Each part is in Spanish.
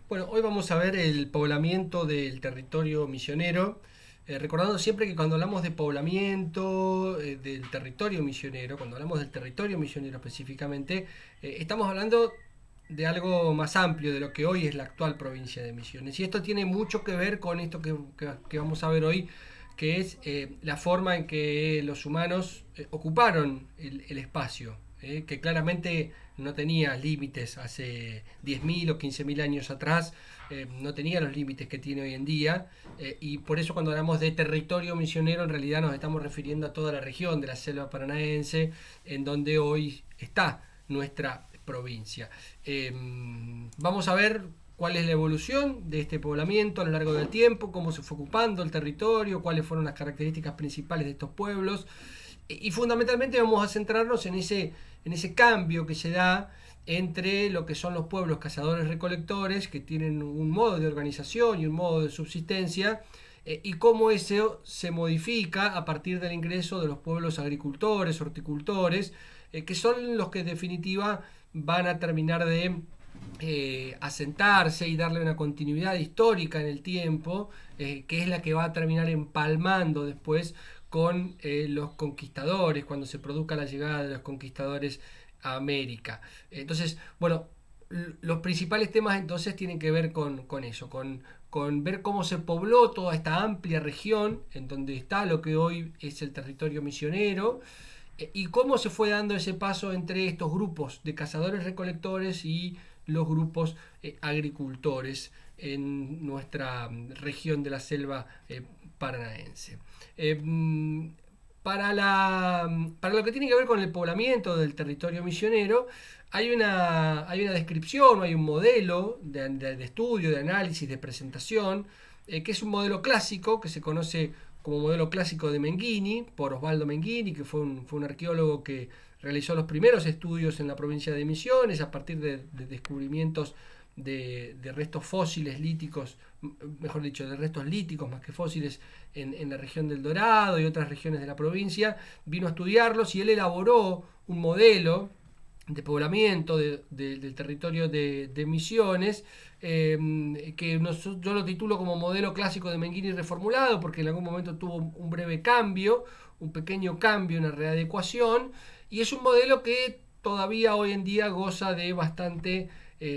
Bueno, hoy vamos a ver el poblamiento del territorio misionero, recordando siempre que cuando hablamos de poblamiento del territorio misionero, cuando hablamos del territorio misionero específicamente, estamos hablando de algo más amplio de lo que hoy es la actual provincia de Misiones. Y esto tiene mucho que ver con esto que vamos a ver hoy, que es la forma en que los humanos ocuparon el espacio, que claramente no tenía límites hace 10.000 o 15.000 años atrás, no tenía los límites que tiene hoy en día, y por eso cuando hablamos de territorio misionero en realidad nos estamos refiriendo a toda la región de la selva paranaense, en donde hoy está nuestra provincia. Vamos a ver cuál es la evolución de este poblamiento a lo largo del tiempo, cómo se fue ocupando el territorio, cuáles fueron las características principales de estos pueblos, y fundamentalmente vamos a centrarnos en ese cambio que se da entre lo que son los pueblos cazadores recolectores, que tienen un modo de organización y un modo de subsistencia, y cómo eso se modifica a partir del ingreso de los pueblos agricultores, horticultores, que son los que en definitiva van a terminar de asentarse y darle una continuidad histórica en el tiempo, que es la que va a terminar empalmando después con los conquistadores, cuando se produzca la llegada de los conquistadores a América. Entonces, bueno, los principales temas entonces tienen que ver con eso, con ver cómo se pobló toda esta amplia región en donde está lo que hoy es el territorio misionero, y cómo se fue dando ese paso entre estos grupos de cazadores recolectores y los grupos agricultores en nuestra región de la selva paranaense. Eh, para lo que tiene que ver con el poblamiento del territorio misionero, hay una descripción, hay un modelo de estudio, de análisis, de presentación, que es un modelo clásico, que se conoce como modelo clásico de Menghini, por Osvaldo Menghini, que fue un arqueólogo que realizó los primeros estudios en la provincia de Misiones a partir de descubrimientos de restos fósiles líticos, mejor dicho, de restos líticos más que fósiles en la región del Dorado y otras regiones de la provincia. Vino a estudiarlos y él elaboró un modelo de poblamiento del territorio de Misiones, yo lo titulo como modelo clásico de Menghini reformulado, porque en algún momento tuvo un breve cambio, un pequeño cambio, una readecuación, y es un modelo que todavía hoy en día goza de bastante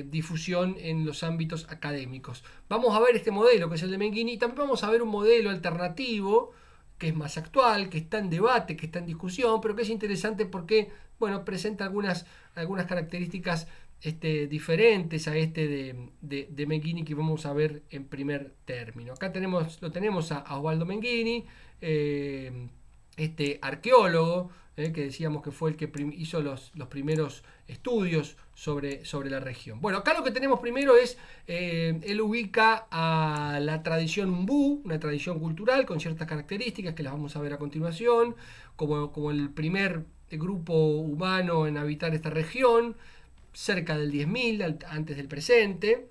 difusión en los ámbitos académicos. Vamos a ver este modelo, que es el de Menghini, y también vamos a ver un modelo alternativo, que es más actual, que está en debate, que está en discusión, pero que es interesante porque, bueno, presenta algunas características diferentes a de Menghini, que vamos a ver en primer término. Acá lo tenemos a Osvaldo Menghini, este arqueólogo, que decíamos que fue el que hizo los primeros estudios sobre la región. Bueno, acá lo que tenemos primero es, él ubica a la tradición Umbú, una tradición cultural con ciertas características que las vamos a ver a continuación, como el primer grupo humano en habitar esta región, cerca del 10.000 antes del presente.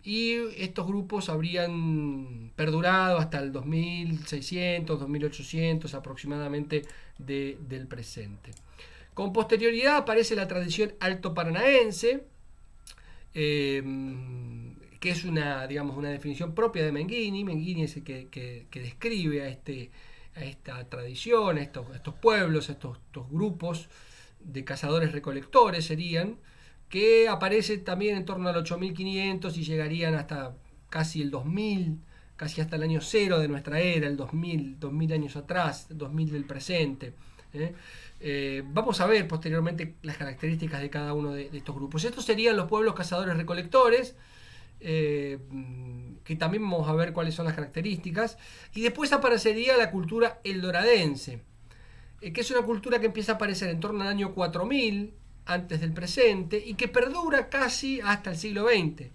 Y estos grupos habrían perdurado hasta el 2600, 2800 aproximadamente del presente. Con posterioridad aparece la tradición alto paranaense, que es digamos, una definición propia de Menghini. Menghini es el que describe a esta tradición, a estos pueblos, a estos grupos de cazadores recolectores serían, que aparece también en torno al 8500 y llegarían hasta casi el 2000, casi hasta el año cero de nuestra era, el 2000 años atrás, 2000 del presente. Vamos a ver posteriormente las características de cada uno de estos grupos. Estos serían los pueblos cazadores recolectores, que también vamos a ver cuáles son las características. Y después aparecería la cultura eldoradense, que es una cultura que empieza a aparecer en torno al año 4000 antes del presente y que perdura casi hasta el siglo XX.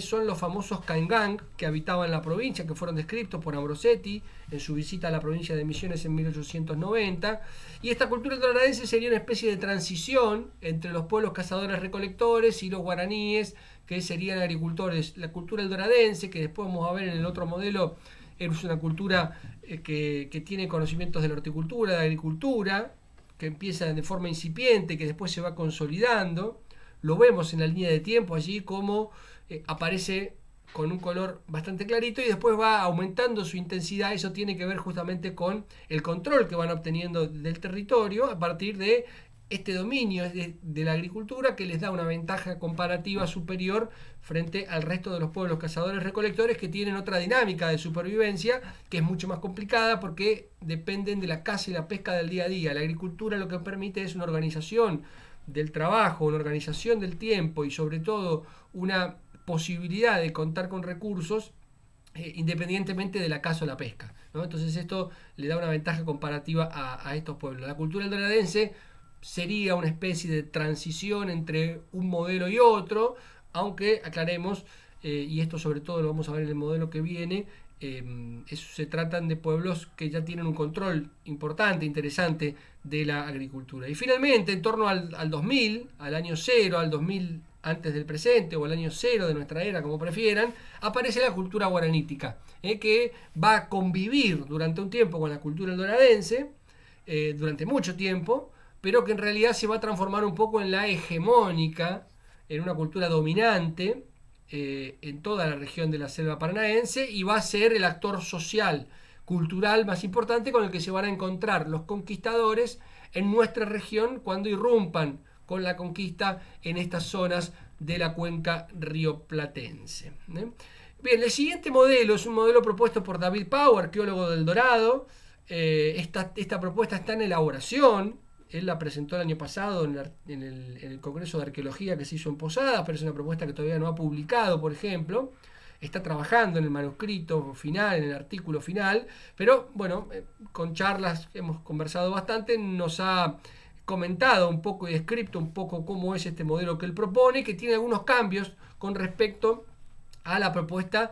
Son los famosos Caingang que habitaban la provincia, que fueron descritos por Ambrosetti en su visita a la provincia de Misiones en 1890. Y esta cultura eldoradense sería una especie de transición entre los pueblos cazadores recolectores y los guaraníes, que serían agricultores. La cultura eldoradense, que después vamos a ver en el otro modelo, es una cultura que tiene conocimientos de la horticultura, de la agricultura, que empieza de forma incipiente, que después se va consolidando, lo vemos en la línea de tiempo allí como aparece con un color bastante clarito y después va aumentando su intensidad. Eso tiene que ver justamente con el control que van obteniendo del territorio a partir de este dominio de la agricultura, que les da una ventaja comparativa superior frente al resto de los pueblos cazadores recolectores, que tienen otra dinámica de supervivencia que es mucho más complicada porque dependen de la caza y la pesca del día a día. La agricultura lo que permite es una organización del trabajo, una organización del tiempo y sobre todo una posibilidad de contar con recursos independientemente de la caza o la pesca, ¿no? Entonces esto le da una ventaja comparativa a estos pueblos. La cultura eldoradense sería una especie de transición entre un modelo y otro, aunque aclaremos, y esto sobre todo lo vamos a ver en el modelo que viene, se tratan de pueblos que ya tienen un control importante, interesante de la agricultura. Y finalmente, en torno al 2000, al año cero, al 2000 antes del presente o al año cero de nuestra era, como prefieran, aparece la cultura guaranítica, que va a convivir durante un tiempo con la cultura eldoradense, durante mucho tiempo, pero que en realidad se va a transformar un poco en la hegemónica, en una cultura dominante en toda la región de la selva paranaense y va a ser el actor social, cultural más importante con el que se van a encontrar los conquistadores en nuestra región cuando irrumpan con la conquista en estas zonas de la cuenca rioplatense. Bien, el siguiente modelo es un modelo propuesto por David Pau, arqueólogo del Dorado. Esta propuesta está en elaboración. Él la presentó el año pasado en el Congreso de Arqueología que se hizo en Posadas, pero es una propuesta que todavía no ha publicado, por ejemplo. Está trabajando en el manuscrito final, en el artículo final, pero bueno, con charlas hemos conversado bastante, nos ha comentado un poco y descrito un poco cómo es este modelo que él propone, que tiene algunos cambios con respecto a la propuesta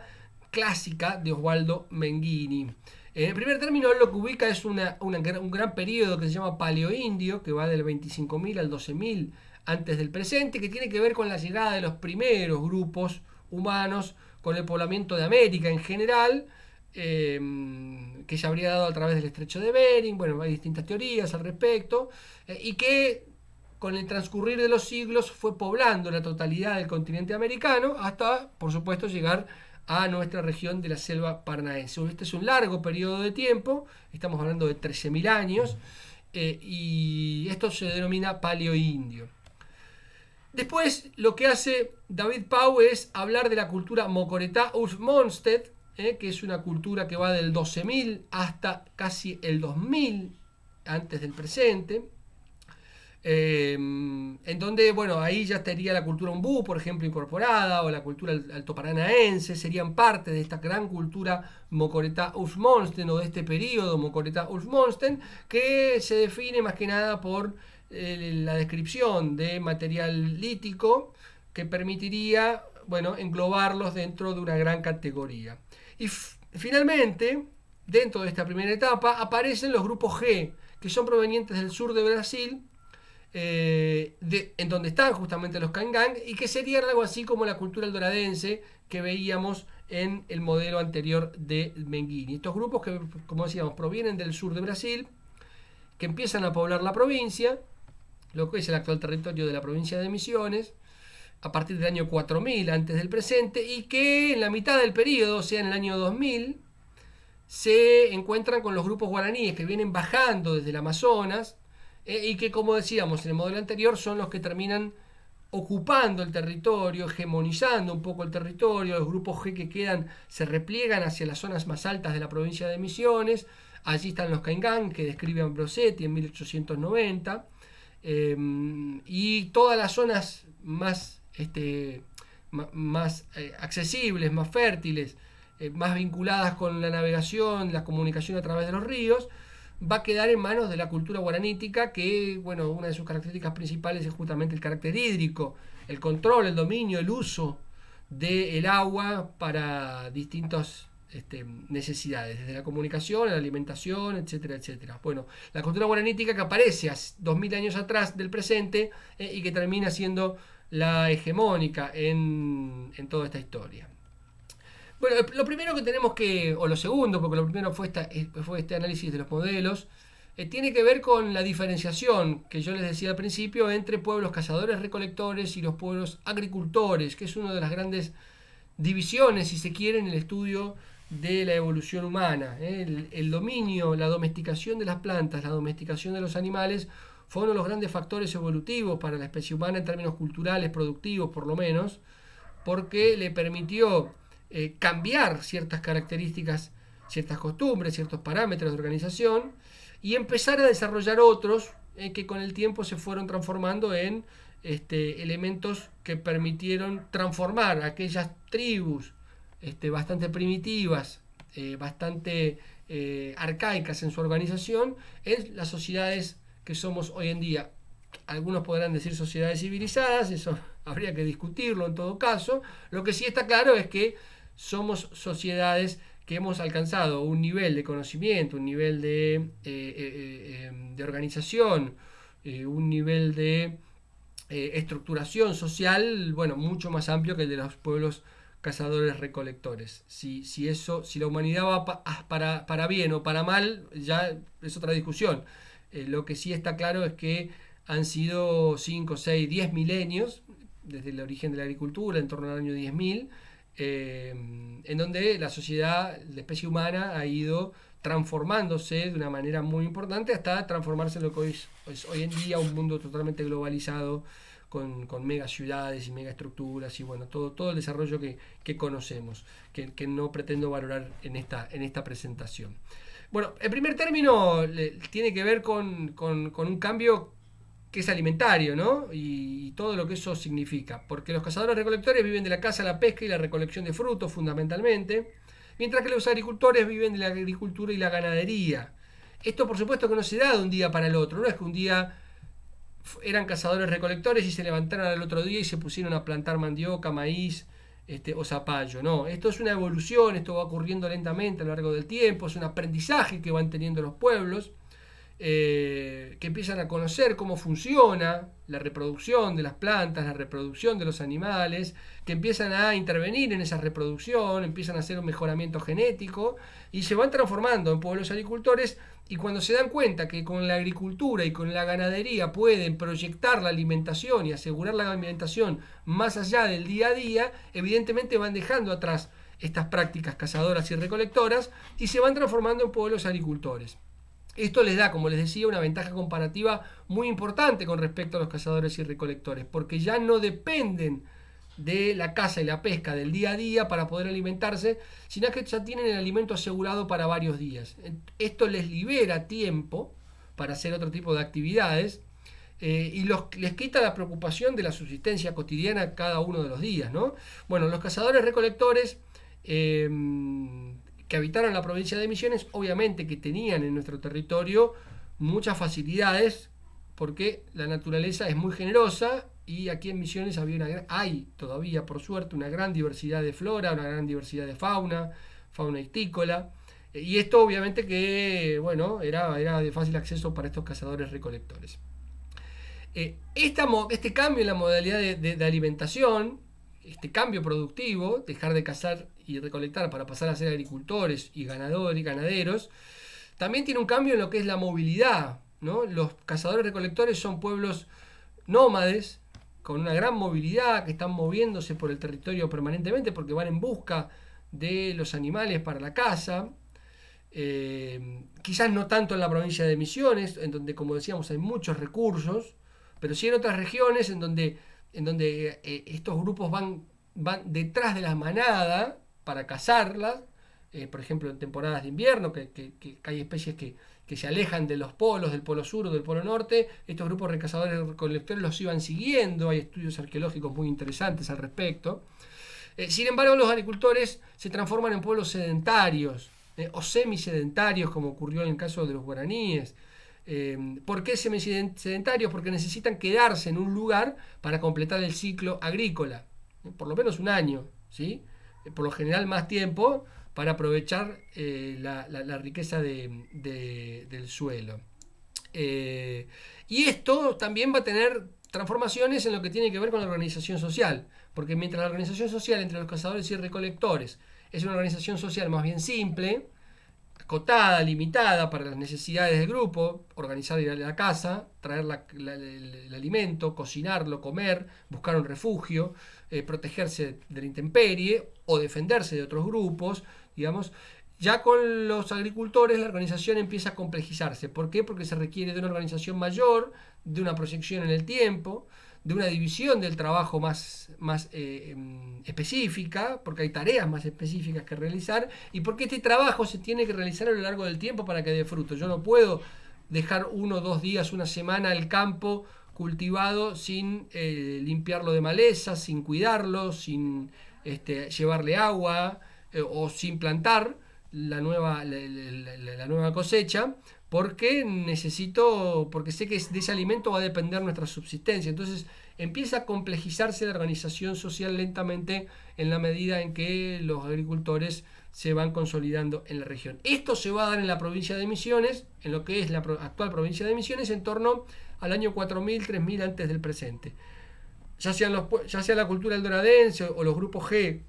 clásica de Osvaldo Menghini. En primer término, él lo que ubica es un gran periodo que se llama Paleoindio, que va del 25.000 al 12.000 antes del presente, que tiene que ver con la llegada de los primeros grupos humanos con el poblamiento de América en general, que se habría dado a través del estrecho de Bering. Bueno, hay distintas teorías al respecto, y que con el transcurrir de los siglos fue poblando la totalidad del continente americano hasta, por supuesto, llegar a nuestra región de la selva paranaense. Este es un largo periodo de tiempo, estamos hablando de 13.000 años, y esto se denomina paleoindio. Después, lo que hace David Pau es hablar de la cultura Mocoretá Ulf Monstedt, que es una cultura que va del 12.000 hasta casi el 2000 antes del presente, en donde, bueno, ahí ya estaría la cultura umbú, por ejemplo, incorporada, o la cultura altoparanaense, serían parte de esta gran cultura Mocoretá Ulf Monstedt, o de este periodo Mocoretá Ulf Monstedt, que se define más que nada por la descripción de material lítico que permitiría, bueno, englobarlos dentro de una gran categoría. Y finalmente, dentro de esta primera etapa, aparecen los grupos G, que son provenientes del sur de Brasil, en donde están justamente los Caingang, y que serían algo así como la cultura eldoradense que veíamos en el modelo anterior de Menghini. Estos grupos que, como decíamos, provienen del sur de Brasil, que empiezan a poblar la provincia, lo que es el actual territorio de la provincia de Misiones, a partir del año 4000 antes del presente, y que en la mitad del periodo, o sea en el año 2000, se encuentran con los grupos guaraníes que vienen bajando desde el Amazonas, y que, como decíamos en el modelo anterior, son los que terminan ocupando el territorio, hegemonizando un poco el territorio. Los grupos G que quedan se repliegan hacia las zonas más altas de la provincia de Misiones. Allí están los Caingang, que describe Ambrosetti en 1890, y todas las zonas más accesibles, más fértiles, más vinculadas con la navegación, la comunicación a través de los ríos, va a quedar en manos de la cultura guaranítica, que, bueno, una de sus características principales es justamente el carácter hídrico, el control, el dominio, el uso del agua para distintas necesidades, desde la comunicación, la alimentación, etcétera, etcétera. Bueno, la cultura guaranítica que aparece 2000 años atrás del presente, y que termina siendo la hegemónica en toda esta historia. Bueno, lo primero que tenemos que, o lo segundo, porque lo primero fue este análisis de los modelos, tiene que ver con la diferenciación que yo les decía al principio entre pueblos cazadores recolectores y los pueblos agricultores, que es una de las grandes divisiones, si se quiere, en el estudio de la evolución humana. El dominio, la domesticación de las plantas, la domesticación de los animales fue uno de los grandes factores evolutivos para la especie humana en términos culturales, productivos por lo menos, porque le permitió cambiar ciertas características, ciertas costumbres, ciertos parámetros de organización y empezar a desarrollar otros que con el tiempo se fueron transformando en elementos que permitieron transformar aquellas tribus bastante primitivas, bastante arcaicas en su organización, en las sociedades que somos hoy en día. Algunos podrán decir sociedades civilizadas, eso habría que discutirlo en todo caso. Lo que sí está claro es que somos sociedades que hemos alcanzado un nivel de conocimiento, un nivel de organización, un nivel de estructuración social, bueno, mucho más amplio que el de los pueblos cazadores recolectores. Si la humanidad va para bien o para mal, ya es otra discusión. Lo que sí está claro es que han sido 5, 6, 10 milenios desde el origen de la agricultura, en torno al año 10.000, en donde la sociedad, la especie humana ha ido transformándose de una manera muy importante hasta transformarse en lo que es hoy en día un mundo totalmente globalizado con mega ciudades y mega estructuras y bueno, todo el desarrollo que conocemos, que no pretendo valorar en esta presentación. Bueno, el primer término tiene que ver con un cambio que es alimentario, ¿no? Y todo lo que eso significa. Porque los cazadores recolectores viven de la caza, la pesca y la recolección de frutos fundamentalmente, mientras que los agricultores viven de la agricultura y la ganadería. Esto por supuesto que no se da de un día para el otro, no es que un día eran cazadores recolectores y se levantaron al otro día y se pusieron a plantar mandioca, maíz o zapallo. No, esto es una evolución, esto va ocurriendo lentamente a lo largo del tiempo, es un aprendizaje que van teniendo los pueblos, que empiezan a conocer cómo funciona la reproducción de las plantas, la reproducción de los animales, que empiezan a intervenir en esa reproducción, empiezan a hacer un mejoramiento genético y se van transformando en pueblos agricultores. Y cuando se dan cuenta que con la agricultura y con la ganadería pueden proyectar la alimentación y asegurar la alimentación más allá del día a día, evidentemente van dejando atrás estas prácticas cazadoras y recolectoras y se van transformando en pueblos agricultores. Esto les da, como les decía, una ventaja comparativa muy importante con respecto a los cazadores y recolectores, porque ya no dependen de la caza y la pesca del día a día para poder alimentarse, sino que ya tienen el alimento asegurado para varios días. Esto les libera tiempo para hacer otro tipo de actividades y les quita la preocupación de la subsistencia cotidiana cada uno de los días, ¿no? Bueno, los cazadores recolectores que habitaron la provincia de Misiones, obviamente que tenían en nuestro territorio muchas facilidades porque la naturaleza es muy generosa y aquí en Misiones hay todavía por suerte una gran diversidad de flora, una gran diversidad de fauna ictícola, y esto obviamente que bueno, era de fácil acceso para estos cazadores recolectores. Este cambio en la modalidad de alimentación, este cambio productivo, dejar de cazar y recolectar para pasar a ser agricultores y ganaderos, también tiene un cambio en lo que es la movilidad, ¿no? Los cazadores recolectores son pueblos nómades con una gran movilidad que están moviéndose por el territorio permanentemente porque van en busca de los animales para la caza. Quizás no tanto en la provincia de Misiones, en donde, como decíamos, hay muchos recursos, pero sí en otras regiones en donde estos grupos van detrás de la manada para cazarlas, por ejemplo en temporadas de invierno, que hay especies que se alejan de los polos, del polo sur o del polo norte. Estos grupos de cazadores recolectores los iban siguiendo, hay estudios arqueológicos muy interesantes al respecto. Sin embargo, los agricultores se transforman en pueblos sedentarios o semisedentarios, como ocurrió en el caso de los guaraníes. ¿Por qué semisedentarios? Porque necesitan quedarse en un lugar para completar el ciclo agrícola, por lo menos un año, ¿sí? Por lo general más tiempo para aprovechar la riqueza del suelo. Y esto también va a tener transformaciones en lo que tiene que ver con la organización social, porque mientras la organización social entre los cazadores y recolectores es una organización social más bien simple, acotada, limitada para las necesidades del grupo, organizar ir a la casa, traer el alimento, cocinarlo, comer, buscar un refugio, protegerse de la intemperie o defenderse de otros grupos, digamos. Ya con los agricultores la organización empieza a complejizarse. ¿Por qué? Porque se requiere de una organización mayor, de una proyección en el tiempo, de una división del trabajo más específica, porque hay tareas más específicas que realizar, y porque este trabajo se tiene que realizar a lo largo del tiempo para que dé fruto. Yo no puedo dejar 1 o 2 días, una semana el campo cultivado sin limpiarlo de maleza, sin cuidarlo, sin llevarle agua o sin plantar la nueva cosecha, porque porque sé que de ese alimento va a depender nuestra subsistencia. Entonces empieza a complejizarse la organización social lentamente en la medida en que los agricultores se van consolidando en la región. Esto se va a dar en la provincia de Misiones, en lo que es la actual provincia de Misiones, en torno al año 4000, 3000 antes del presente. Ya sea la cultura eldoradense o los grupos G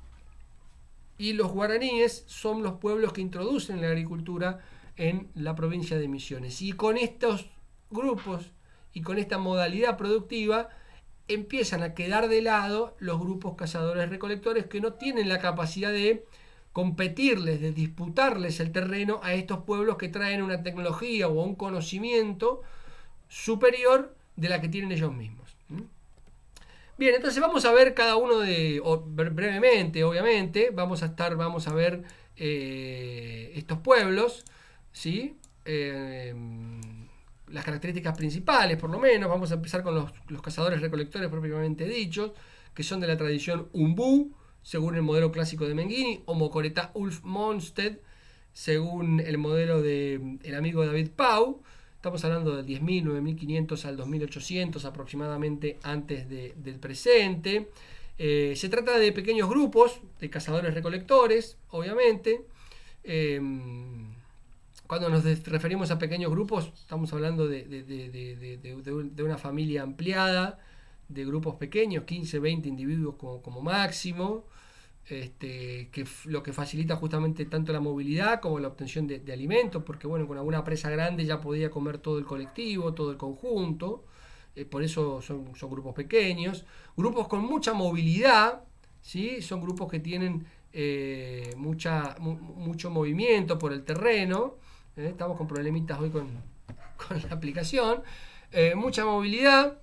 y los guaraníes son los pueblos que introducen la agricultura en la provincia de Misiones. Y con estos grupos y con esta modalidad productiva empiezan a quedar de lado los grupos cazadores-recolectores que no tienen la capacidad de competirles, de disputarles el terreno a estos pueblos que traen una tecnología o un conocimiento superior de la que tienen ellos mismos. Bien, entonces vamos a ver cada uno brevemente, obviamente, vamos a ver estos pueblos, ¿sí? Las características principales, por lo menos. Vamos a empezar con los cazadores recolectores propiamente dichos, que son de la tradición Umbú, según el modelo clásico de Menghini, o Mocoretá Ulf Monsted, según el modelo del amigo David Pau. Estamos hablando del 10.000, 9.500 al 2.800 aproximadamente antes del presente. Se trata de pequeños grupos de cazadores-recolectores, obviamente. Cuando nos referimos a pequeños grupos, estamos hablando de una familia ampliada, de grupos pequeños, 15, 20 individuos como máximo. Lo que facilita justamente tanto la movilidad como la obtención de alimentos, porque bueno, con alguna presa grande ya podía comer todo el colectivo, todo el conjunto, por eso son grupos pequeños, grupos con mucha movilidad, ¿sí? Son grupos que tienen mucho movimiento por el terreno, estamos con problemitas hoy con la aplicación, mucha movilidad,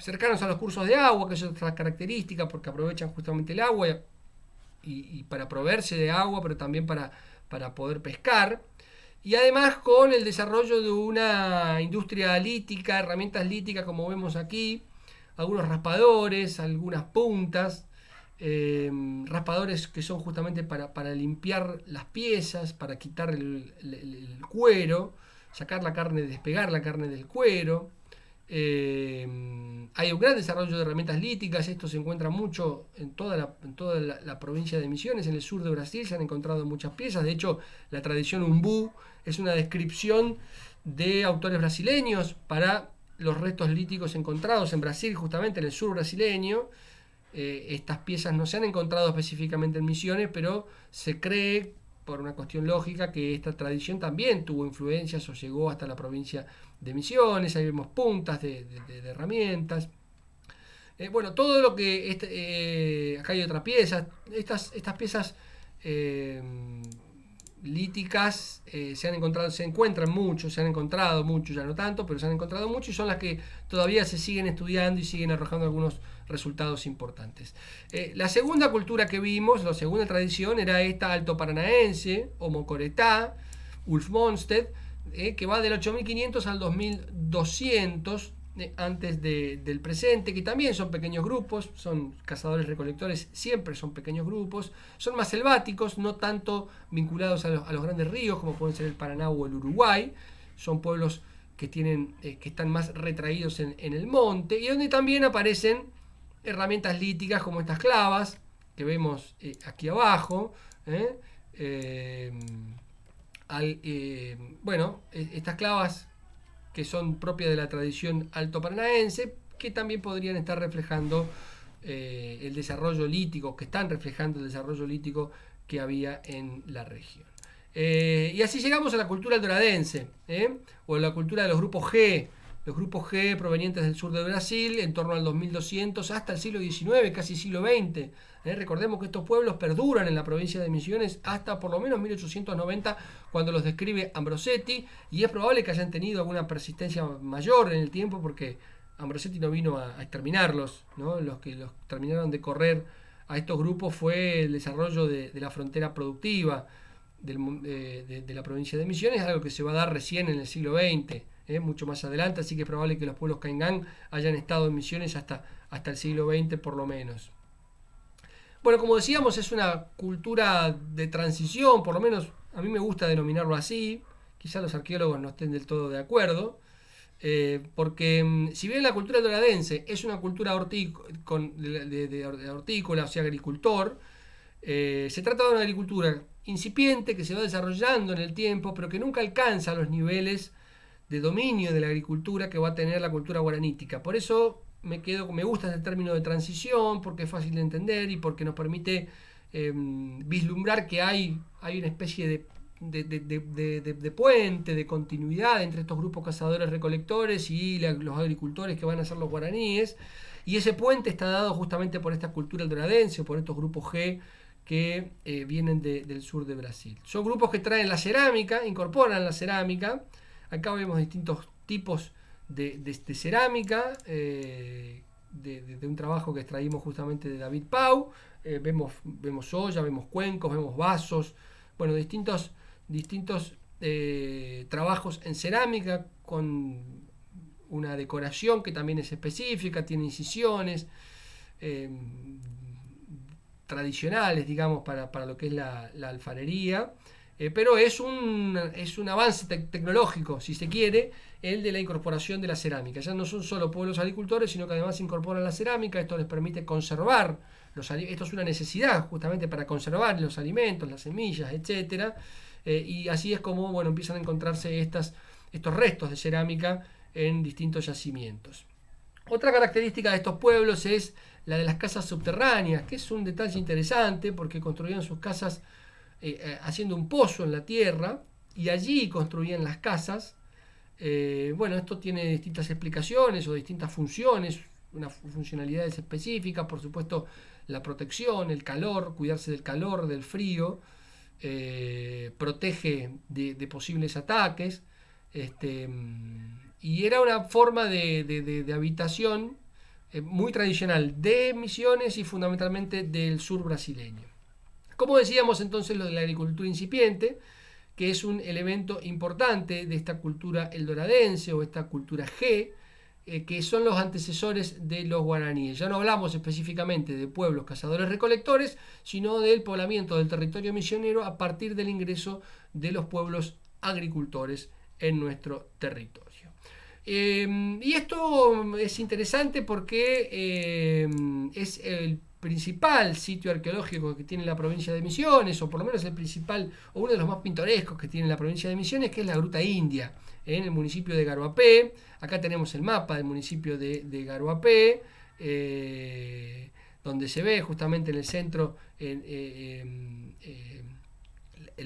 cercanos a los cursos de agua, que es otra característica, porque aprovechan justamente el agua y para proveerse de agua, pero también para poder pescar. Y además con el desarrollo de una industria lítica, herramientas líticas como vemos aquí, algunos raspadores, algunas puntas, raspadores que son justamente para limpiar las piezas, para quitar el cuero, sacar la carne, despegar la carne del cuero. Hay un gran desarrollo de herramientas líticas. Esto se encuentra mucho en toda la provincia de Misiones. En el sur de Brasil se han encontrado muchas piezas. De hecho, la tradición Umbú es una descripción de autores brasileños para los restos líticos encontrados en Brasil, justamente en el sur brasileño. Estas piezas no se han encontrado específicamente en Misiones, pero se cree, por una cuestión lógica, que esta tradición también tuvo influencias o llegó hasta la provincia de Misiones. Ahí vemos puntas de herramientas. Bueno, todo lo que... acá hay otra pieza. Estas piezas líticas se encuentran mucho, se han encontrado mucho, ya no tanto, pero se han encontrado mucho y son las que todavía se siguen estudiando y siguen arrojando algunos resultados importantes. La segunda cultura que vimos, la segunda tradición, era esta alto paranaense o mocoretá, Ulf Monsted, que va del 8500 al 2200 antes del presente, que también son pequeños grupos, son cazadores recolectores, siempre son pequeños grupos, son más selváticos, no tanto vinculados a los grandes ríos como pueden ser el Paraná o el Uruguay. Son pueblos que están más retraídos en el monte, y donde también aparecen herramientas líticas como estas clavas que vemos aquí abajo. Estas clavas que son propias de la tradición alto paranaense, que también podrían estar reflejando el desarrollo lítico, que están reflejando el desarrollo lítico que había en la región. Y así llegamos a la cultura aldoradense, o la cultura de los grupos G. Los grupos G provenientes del sur de Brasil, en torno al 2200 hasta el siglo XIX, casi siglo XX. Recordemos que estos pueblos perduran en la provincia de Misiones hasta por lo menos 1890, cuando los describe Ambrosetti, y es probable que hayan tenido alguna persistencia mayor en el tiempo, porque Ambrosetti no vino a exterminarlos, ¿no? Los que los terminaron de correr a estos grupos fue el desarrollo de la frontera productiva de la provincia de Misiones, algo que se va a dar recién en el siglo XX, mucho más adelante, así que es probable que los pueblos Caingán hayan estado en Misiones hasta el siglo XX por lo menos. Bueno, como decíamos, es una cultura de transición, por lo menos a mí me gusta denominarlo así, quizás los arqueólogos no estén del todo de acuerdo, porque si bien la cultura doradense es una cultura de hortícola, o sea, agricultor, se trata de una agricultura incipiente que se va desarrollando en el tiempo, pero que nunca alcanza los niveles de dominio de la agricultura que va a tener la cultura guaranítica. Por eso me gusta este término de transición, porque es fácil de entender y porque nos permite vislumbrar que hay una especie de puente, de continuidad entre estos grupos cazadores-recolectores y los agricultores que van a ser los guaraníes. Y ese puente está dado justamente por esta cultura aldoradense, o por estos grupos G que vienen del sur de Brasil. Son grupos que traen la cerámica, incorporan la cerámica. Acá vemos distintos tipos de cerámica, de un trabajo que extraímos justamente de David Pau. Vemos olla, vemos cuencos, vemos vasos, bueno, distintos trabajos en cerámica con una decoración que también es específica, tiene incisiones tradicionales, digamos, para lo que es la alfarería, pero es un avance tecnológico, si se quiere, el de la incorporación de la cerámica. Ya no son solo pueblos agricultores, sino que además incorporan la cerámica. Esto les permite conservar esto es una necesidad justamente para conservar los alimentos, las semillas, etcétera, y así es como, bueno, empiezan a encontrarse estos restos de cerámica en distintos yacimientos. Otra característica de estos pueblos es la de las casas subterráneas, que es un detalle interesante porque construían sus casas haciendo un pozo en la tierra y allí construían las casas. Bueno, esto tiene distintas explicaciones o distintas funciones, unas funcionalidades específicas, por supuesto la protección, el calor, cuidarse del calor, del frío, protege de posibles ataques, y era una forma de habitación muy tradicional de Misiones y fundamentalmente del sur brasileño. Como decíamos entonces, lo de la agricultura incipiente, que es un elemento importante de esta cultura eldoradense o esta cultura G, que son los antecesores de los guaraníes. Ya no hablamos específicamente de pueblos cazadores-recolectores, sino del poblamiento del territorio misionero a partir del ingreso de los pueblos agricultores en nuestro territorio. Y esto es interesante porque es el principal sitio arqueológico que tiene la provincia de Misiones, o por lo menos el principal, o uno de los más pintorescos que tiene la provincia de Misiones, que es la Gruta India, en el municipio de Garoapé. Acá tenemos el mapa del municipio de Garoapé, donde se ve justamente en el centro el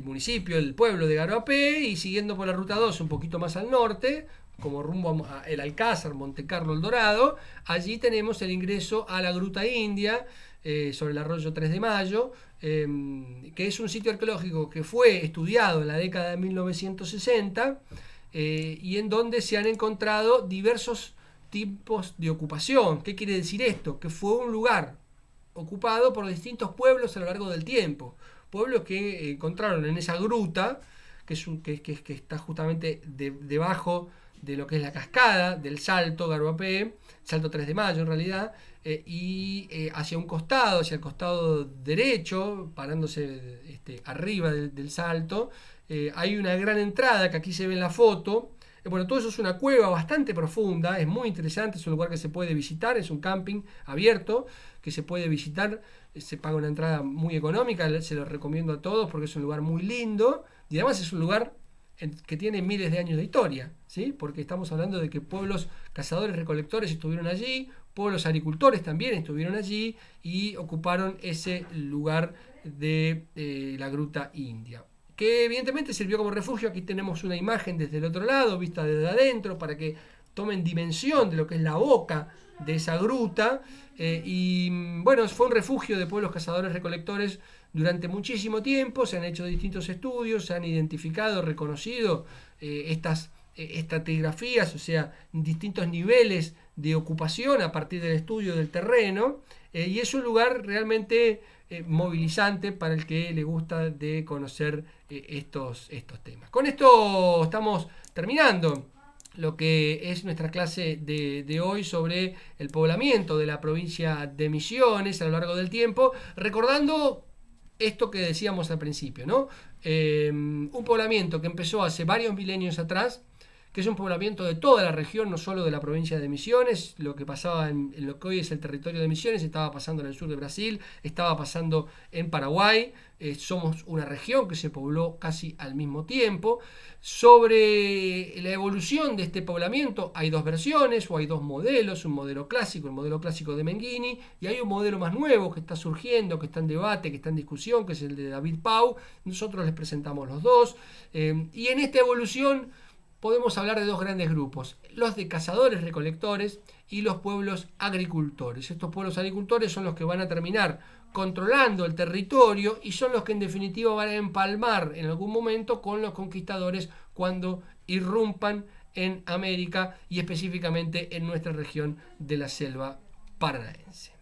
municipio, el pueblo de Garoapé, y siguiendo por la ruta 2 un poquito más al norte, como rumbo a El Alcázar, Montecarlo, El Dorado, allí tenemos el ingreso a la Gruta India, sobre el arroyo 3 de Mayo, que es un sitio arqueológico que fue estudiado en la década de 1960, y en donde se han encontrado diversos tipos de ocupación. ¿Qué quiere decir esto? Que fue un lugar ocupado por distintos pueblos a lo largo del tiempo. Pueblos que encontraron en esa gruta, que está justamente debajo de lo que es la cascada del Salto Garoapé, Salto 3 de Mayo en realidad, y hacia el costado derecho, parándose arriba del Salto, hay una gran entrada que aquí se ve en la foto. Bueno, todo eso es una cueva bastante profunda, es muy interesante, es un lugar que se puede visitar, es un camping abierto que se puede visitar, se paga una entrada muy económica, se lo recomiendo a todos porque es un lugar muy lindo y además es un lugar que tiene miles de años de historia, ¿sí? Porque estamos hablando de que pueblos cazadores recolectores estuvieron allí, pueblos agricultores también estuvieron allí y ocuparon ese lugar de la Gruta India, que evidentemente sirvió como refugio. Aquí tenemos una imagen desde el otro lado, vista desde adentro, para que tomen dimensión de lo que es la boca de esa gruta. Y bueno, fue un refugio de pueblos cazadores recolectores durante muchísimo tiempo. Se han hecho distintos estudios, se han identificado, reconocido estas estratigrafías, o sea, distintos niveles de ocupación a partir del estudio del terreno, y es un lugar realmente movilizante para el que le gusta de conocer estos temas. Con esto estamos terminando lo que es nuestra clase de hoy sobre el poblamiento de la provincia de Misiones a lo largo del tiempo, recordando esto que decíamos al principio, ¿no? Un poblamiento que empezó hace varios milenios atrás, que es un poblamiento de toda la región, no solo de la provincia de Misiones. Lo que pasaba en lo que hoy es el territorio de Misiones estaba pasando en el sur de Brasil, estaba pasando en Paraguay. Somos una región que se pobló casi al mismo tiempo. Sobre la evolución de este poblamiento hay dos versiones o hay dos modelos, un modelo clásico, el modelo clásico de Mengrini, y hay un modelo más nuevo que está surgiendo, que está en debate, que está en discusión, que es el de David Pau. Nosotros les presentamos los dos. Y en esta evolución podemos hablar de dos grandes grupos: los de cazadores recolectores y los pueblos agricultores. Estos pueblos agricultores son los que van a terminar controlando el territorio y son los que en definitiva van a empalmar en algún momento con los conquistadores cuando irrumpan en América y específicamente en nuestra región de la selva paranaense.